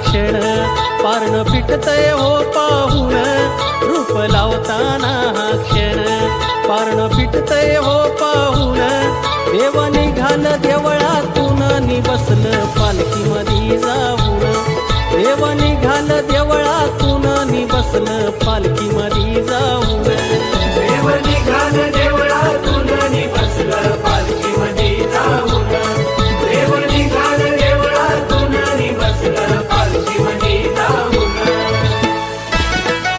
क्षण पारण फिटतय हो पाहून रूप लावताना हा क्षण पारण फिटतय हो पाहून देव निघाल देवळातून नि बसलं पालखीमधी जाऊन देव निघाल देवळातून नि बसलं पालखी